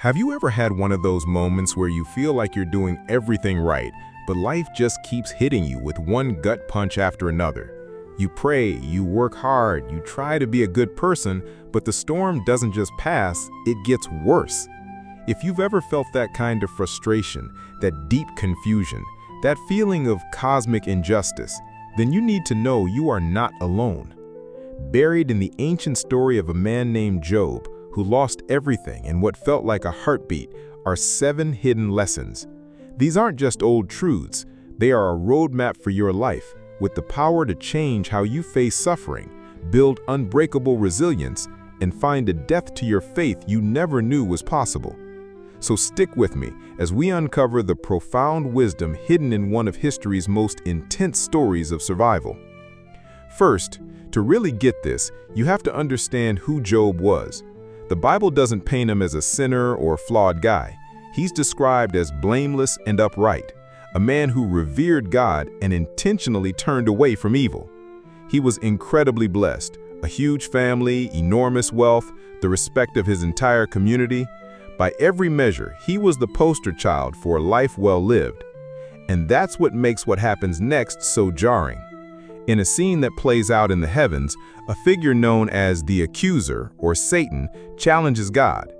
Have you ever had one of those moments where you feel like you're doing everything right, but life just keeps hitting you with one gut punch after another? You pray, you work hard, you try to be a good person, but the storm doesn't just pass, it gets worse. If you've ever felt that kind of frustration, that deep confusion, that feeling of cosmic injustice, then you need to know you are not alone. Buried in the ancient story of a man named Job, who lost everything in what felt like a heartbeat, are 7 hidden lessons. These aren't just old truths, they are a roadmap for your life, with the power to change how you face suffering, build unbreakable resilience, and find a depth to your faith you never knew was possible. So stick with me as we uncover the profound wisdom hidden in one of history's most intense stories of survival. First, to really get this, you have to understand who Job was. The Bible doesn't paint him as a sinner or flawed guy. He's described as blameless and upright, a man who revered God and intentionally turned away from evil. He was incredibly blessed, a huge family, enormous wealth, the respect of his entire community. By every measure, he was the poster child for a life well lived. And that's what makes what happens next so jarring. In a scene that plays out in the heavens, a figure known as the accuser, or Satan, challenges God.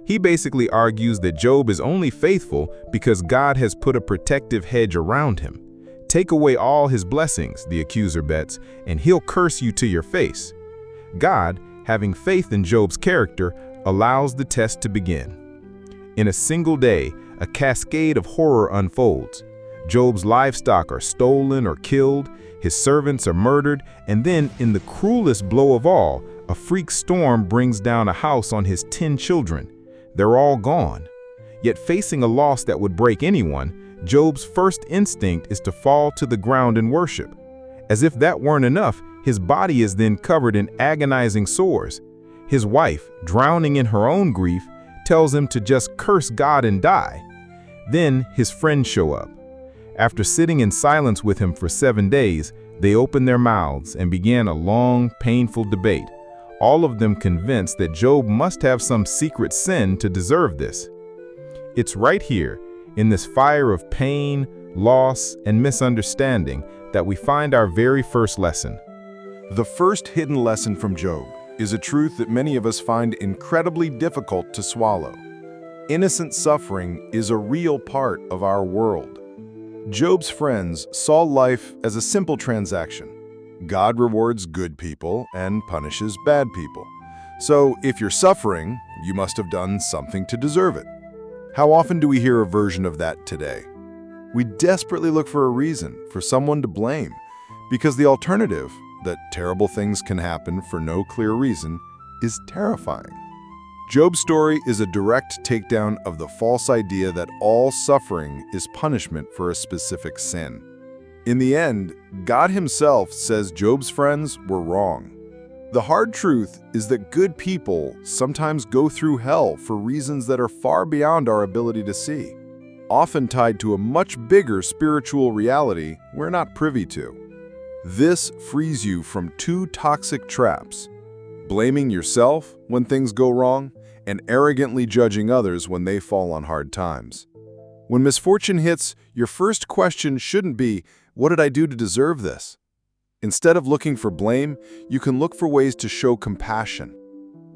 He basically argues that Job is only faithful because God has put a protective hedge around him. Take away all his blessings, the accuser bets, and he'll curse you to your face. God, having faith in Job's character, allows the test to begin. In a single day, a cascade of horror unfolds. Job's livestock are stolen or killed, his servants are murdered, and then, in the cruelest blow of all, a freak storm brings down a house on his 10 children. They're all gone. Yet facing a loss that would break anyone, Job's first instinct is to fall to the ground in worship. As if that weren't enough, his body is then covered in agonizing sores. His wife, drowning in her own grief, tells him to just curse God and die. Then his friends show up. After sitting in silence with him for 7 days, they opened their mouths and began a long, painful debate, all of them convinced that Job must have some secret sin to deserve this. It's right here, in this fire of pain, loss, and misunderstanding, that we find our very first lesson. The first hidden lesson from Job is a truth that many of us find incredibly difficult to swallow. Innocent suffering is a real part of our world. Job's friends saw life as a simple transaction. God rewards good people and punishes bad people. So if you're suffering, you must have done something to deserve it. How often do we hear a version of that today? We desperately look for a reason, for someone to blame, because the alternative, that terrible things can happen for no clear reason, is terrifying. Job's story is a direct takedown of the false idea that all suffering is punishment for a specific sin. In the end, God himself says Job's friends were wrong. The hard truth is that good people sometimes go through hell for reasons that are far beyond our ability to see, often tied to a much bigger spiritual reality we're not privy to. This frees you from 2 toxic traps: blaming yourself when things go wrong, and arrogantly judging others when they fall on hard times. When misfortune hits, your first question shouldn't be, "What did I do to deserve this?" Instead of looking for blame, you can look for ways to show compassion.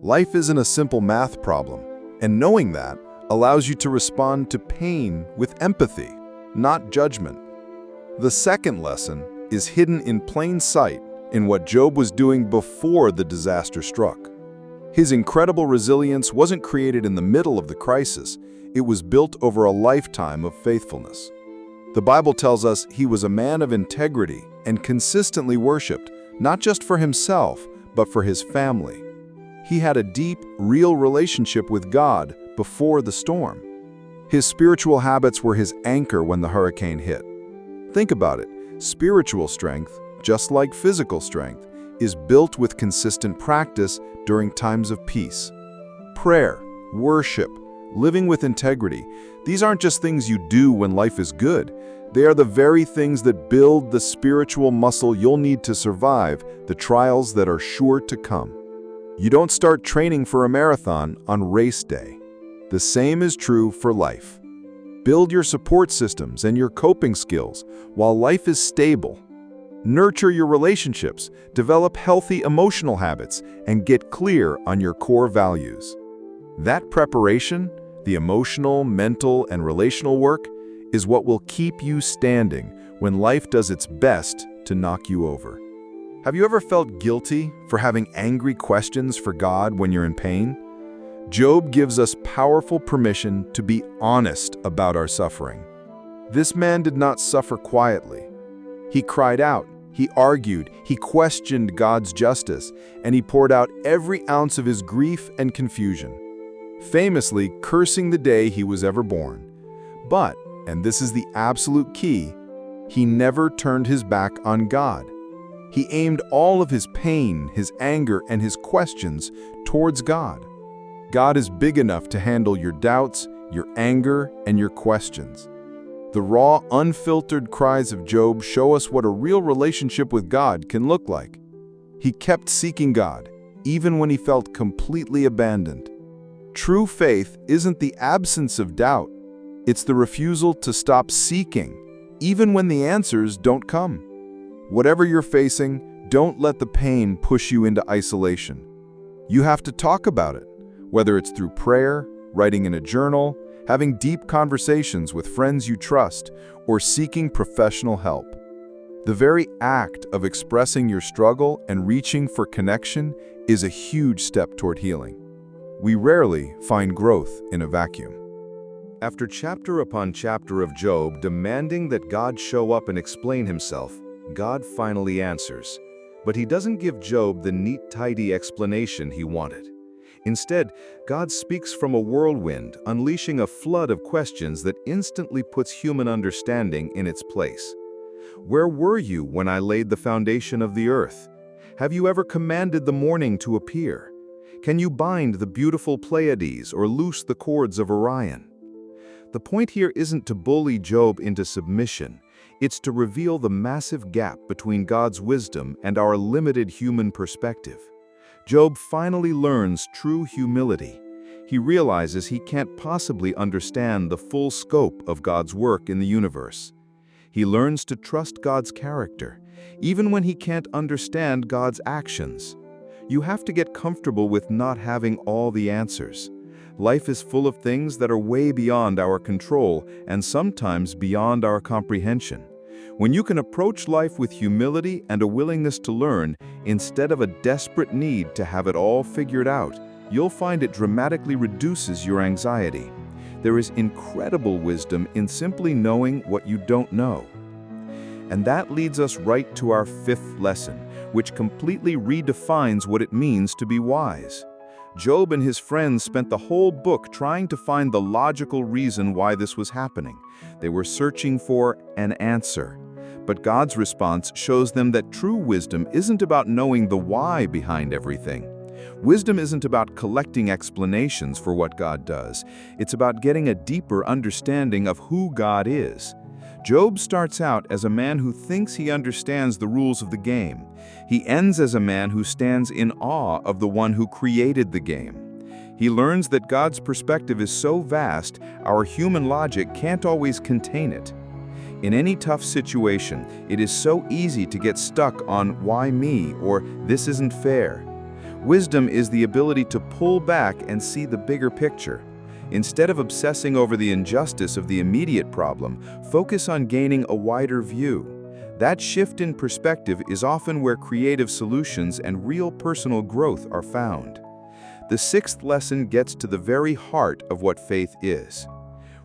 Life isn't a simple math problem, and knowing that allows you to respond to pain with empathy, not judgment. The second lesson is hidden in plain sight in what Job was doing before the disaster struck. His incredible resilience wasn't created in the middle of the crisis, it was built over a lifetime of faithfulness. The Bible tells us he was a man of integrity and consistently worshiped, not just for himself, but for his family. He had a deep, real relationship with God before the storm. His spiritual habits were his anchor when the hurricane hit. Think about it. Spiritual strength, just like physical strength, is built with consistent practice during times of peace. Prayer, worship, living with integrity, these aren't just things you do when life is good. They are the very things that build the spiritual muscle you'll need to survive the trials that are sure to come. You don't start training for a marathon on race day. The same is true for life. Build your support systems and your coping skills while life is stable. Nurture your relationships, develop healthy emotional habits, and get clear on your core values. That preparation, the emotional, mental, and relational work, is what will keep you standing when life does its best to knock you over. Have you ever felt guilty for having angry questions for God when you're in pain? Job gives us powerful permission to be honest about our suffering. This man did not suffer quietly. He cried out, he argued, he questioned God's justice, and he poured out every ounce of his grief and confusion, famously cursing the day he was ever born. But, and this is the absolute key, he never turned his back on God. He aimed all of his pain, his anger, and his questions towards God. God is big enough to handle your doubts, your anger, and your questions. The raw, unfiltered cries of Job show us what a real relationship with God can look like. He kept seeking God, even when he felt completely abandoned. True faith isn't the absence of doubt. It's the refusal to stop seeking, even when the answers don't come. Whatever you're facing, don't let the pain push you into isolation. You have to talk about it, whether it's through prayer, writing in a journal, having deep conversations with friends you trust, or seeking professional help. The very act of expressing your struggle and reaching for connection is a huge step toward healing. We rarely find growth in a vacuum. After chapter upon chapter of Job demanding that God show up and explain himself, God finally answers. But he doesn't give Job the neat, tidy explanation he wanted. Instead, God speaks from a whirlwind, unleashing a flood of questions that instantly puts human understanding in its place. Where were you when I laid the foundation of the earth? Have you ever commanded the morning to appear? Can you bind the beautiful Pleiades or loose the cords of Orion? The point here isn't to bully Job into submission. It's to reveal the massive gap between God's wisdom and our limited human perspective. Job finally learns true humility. He realizes he can't possibly understand the full scope of God's work in the universe. He learns to trust God's character, even when he can't understand God's actions. You have to get comfortable with not having all the answers. Life is full of things that are way beyond our control and sometimes beyond our comprehension. When you can approach life with humility and a willingness to learn, instead of a desperate need to have it all figured out, you'll find it dramatically reduces your anxiety. There is incredible wisdom in simply knowing what you don't know. And that leads us right to our fifth lesson, which completely redefines what it means to be wise. Job and his friends spent the whole book trying to find the logical reason why this was happening. They were searching for an answer. But God's response shows them that true wisdom isn't about knowing the why behind everything. Wisdom isn't about collecting explanations for what God does. It's about getting a deeper understanding of who God is. Job starts out as a man who thinks he understands the rules of the game. He ends as a man who stands in awe of the one who created the game. He learns that God's perspective is so vast, our human logic can't always contain it. In any tough situation, it is so easy to get stuck on "why me?" or "this isn't fair." Wisdom is the ability to pull back and see the bigger picture. Instead of obsessing over the injustice of the immediate problem, focus on gaining a wider view. That shift in perspective is often where creative solutions and real personal growth are found. The sixth lesson gets to the very heart of what faith is.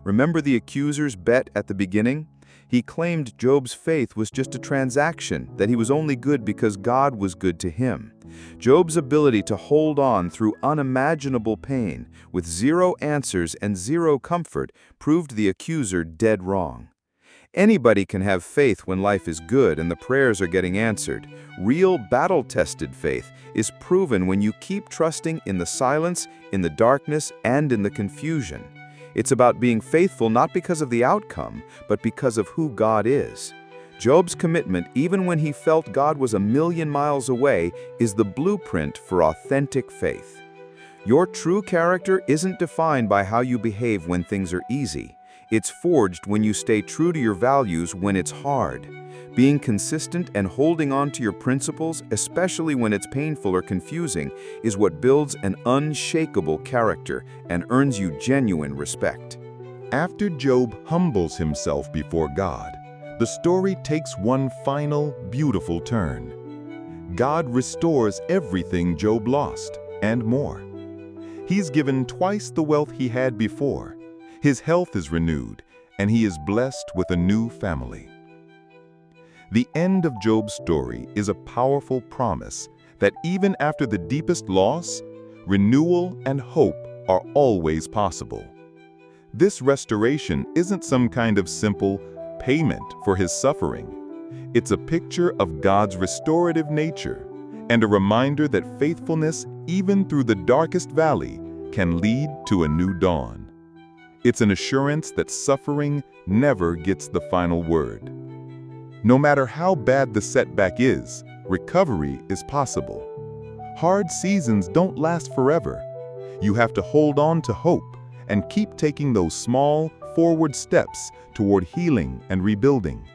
Remember the accuser's bet at the beginning? He claimed Job's faith was just a transaction, that he was only good because God was good to him. Job's ability to hold on through unimaginable pain, with zero answers and zero comfort, proved the accuser dead wrong. Anybody can have faith when life is good and the prayers are getting answered. Real battle-tested faith is proven when you keep trusting in the silence, in the darkness, and in the confusion. It's about being faithful not because of the outcome, but because of who God is. Job's commitment, even when he felt God was a million miles away, is the blueprint for authentic faith. Your true character isn't defined by how you behave when things are easy. It's forged when you stay true to your values when it's hard. Being consistent and holding on to your principles, especially when it's painful or confusing, is what builds an unshakable character and earns you genuine respect. After Job humbles himself before God, the story takes one final, beautiful turn. God restores everything Job lost, and more. He's given twice the wealth he had before. His health is renewed, and he is blessed with a new family. The end of Job's story is a powerful promise that even after the deepest loss, renewal and hope are always possible. This restoration isn't some kind of simple payment for his suffering. It's a picture of God's restorative nature and a reminder that faithfulness, even through the darkest valley, can lead to a new dawn. It's an assurance that suffering never gets the final word. No matter how bad the setback is, recovery is possible. Hard seasons don't last forever. You have to hold on to hope and keep taking those small, forward steps toward healing and rebuilding.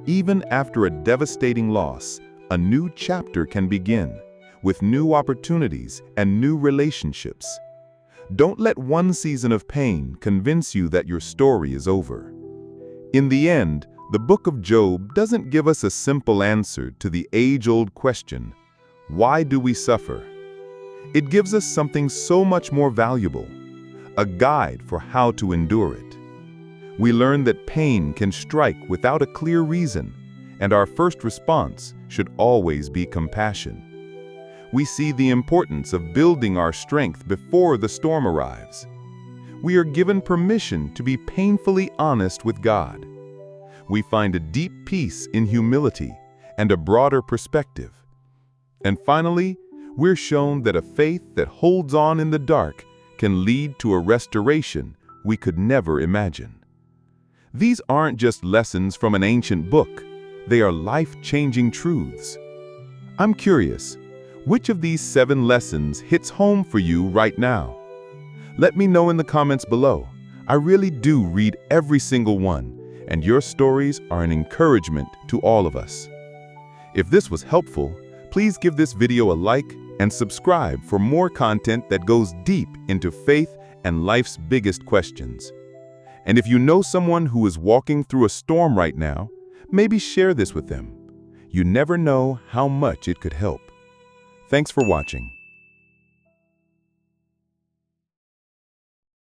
Even after a devastating loss, a new chapter can begin, with new opportunities and new relationships. Don't let one season of pain convince you that your story is over. In the end, the book of Job doesn't give us a simple answer to the age-old question, why do we suffer? It gives us something so much more valuable, a guide for how to endure it. We learn that pain can strike without a clear reason, and our first response should always be compassion. We see the importance of building our strength before the storm arrives. We are given permission to be painfully honest with God. We find a deep peace in humility and a broader perspective. And finally, we're shown that a faith that holds on in the dark can lead to a restoration we could never imagine. These aren't just lessons from an ancient book. They are life-changing truths. I'm curious, which of these 7 lessons hits home for you right now? Let me know in the comments below. I really do read every single one, and your stories are an encouragement to all of us. If this was helpful, please give this video a like and subscribe for more content that goes deep into faith and life's biggest questions. And if you know someone who is walking through a storm right now, maybe share this with them. You never know how much it could help. Thanks for watching.